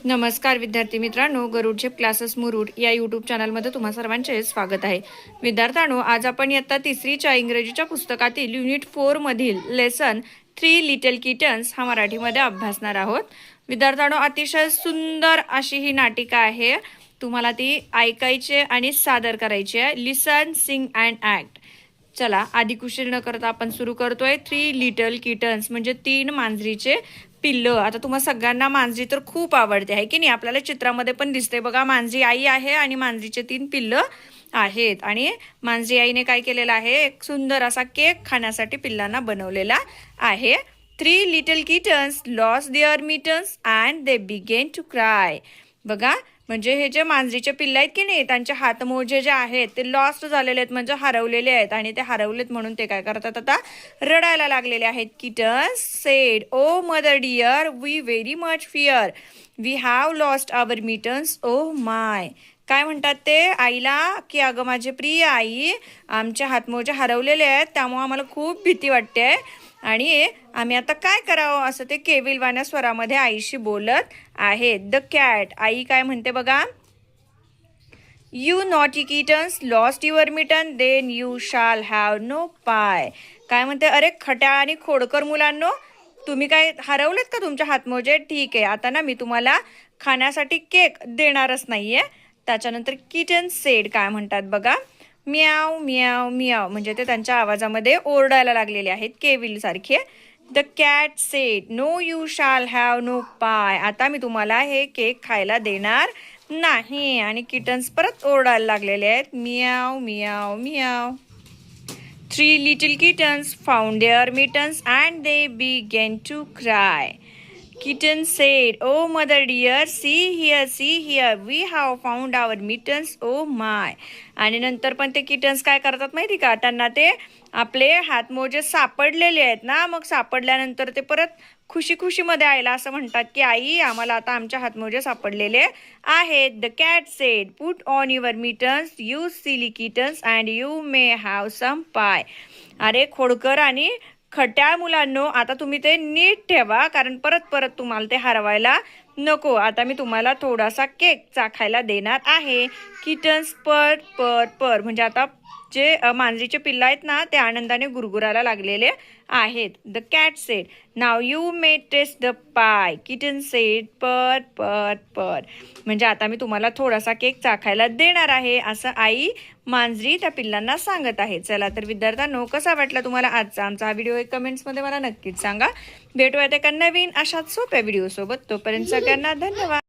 नमस्कार विद्यार्थी मित्रांनो, गरुड झेप क्लासेस मुरुड या यूट्यूब चॅनलमध्ये तुम्हा सर्वांचे स्वागत आहे. विद्यार्थ्यांनो, आज आपण इयत्ता तिसरीच्या इंग्रजीच्या पुस्तकातील युनिट 4 मधील लेसन 3 लिटल किटन्स हा मराठीमध्ये अभ्यासणार आहोत. विद्यार्थ्यांनो, अतिशय सुंदर अशी ही नाटिका आहे. तुम्हाला ती ऐकायची आणि सादर करायची आहे. लिसन, सिंग अँड ॲक्ट. चला, अधिक उशीर न करता आपण सुरू करतोय. 3 लिटल किटन्स म्हणजे 3 मांजरीचे पिल्लं. आता तुम्हा सगळ्यांना मांजरी तर खूप आवडते आहे की नाही. आपल्याला चित्रामध्ये पण दिसते बघा, मांजरी आई आहे आणि मांजरीचे 3 पिल्लं आहेत. आणि मांजरी आईने काय केलेलं आहे, एक सुंदर असा केक खाण्यासाठी पिल्लांना बनवलेला आहे. 3 little kittens lost their mittens and they began to cry. बघा, म्हणजे हे जे मांजरीचे पिल्लं आहेत की नाही, त्यांचे हातमोजे जे आहेत ते लॉस्ट झालेले आहेत, म्हणजे हरवलेले आहेत. आणि ते हरवलेत म्हणून ते काय करतात, आता रडायला लागलेले आहेत. Kittens said, oh mother dear, we very much fear, we have lost our mittens, oh my. काय म्हणतात ते आईला, की अगं माझे प्रिय आई, आमचे हातमोजे हरवलेले आहेत, त्यामुळे आम्हाला खूप भीती वाटते आणि आम्ही आता काय करावं, असं ते केविलवाण्या स्वरामध्ये आईशी बोलत आहेत. द कॅट, आई काय म्हणते बघा, you naughty kittens lost your mitten, then you shall have no pie. काय म्हणते, अरे खट्या आणि खोडकर मुलांनो, तुम्ही काय हरवलेत का तुमच्या हातमोजे? ठीक आहे, आता ना मी तुम्हाला खाण्यासाठी केक देणारच नाहीये. त्याच्यानंतर किटन सेड काय म्हणतात बघा, म्याव म्याव म्याव, म्हणजे ते त्यांच्या आवाजामध्ये ओरडायला लागलेले आहेत केविल सारखे. The cat said, no you shall have no pie, आता मी तुम्हाला हे केक खायला देणार नाही. आणि किटन्स परत ओरडायला लागलेले आहेत, म्याव म्याव म्याव. 3 little kittens found their mittens and they began to cry. Kitten said, oh mother dear, see here, we have found our mittens, oh my. आणि नंतर पण ते किटन्स काय करतात माहिती का, त्यांना ते आपले हातमोजे सापडलेले आहेत ना, मग सापडल्यानंतर ते परत खुशी खुशीमध्ये आयला असं म्हणतात की आई, आम्हाला आता आमच्या हातमोजे सापडलेले आहेत. The cat said, put on your mittens you silly kittens and you may have some pie. अरे खोडकर आणि खट्या मुलांनो, आता तुम्ही ते नीट ठेवा, कारण परत परत तुम्हाला ते हरवायला नको. आता मी तुम्हाला थोडासा केक चाखायला देणार आहे. किटन्स पर पर पर, म्हणजे आता जे मांजरीचे पिल्लं आहेत ना, ते आनंदाने गुरगुरायला लागलेले आहेत. The cat said, now you may taste the pie. Kitten said purr purr purr, म्हणजे आता मी तुम्हाला थोडासा केक चाखायला देणार आहे, असं आई मांजरी त्या पिल्लांना सांगत आहे. चला तर विद्यार्थ्यांनो, कसा वाटला तुम्हाला आजचा आमचा हा व्हिडिओ, एक कमेंट्समध्ये मला नक्कीच सांगा. भेटूयात एका नवीन अशाच सोप्या व्हिडिओसोबत. तोपर्यंत सगळ्यांना धन्यवाद.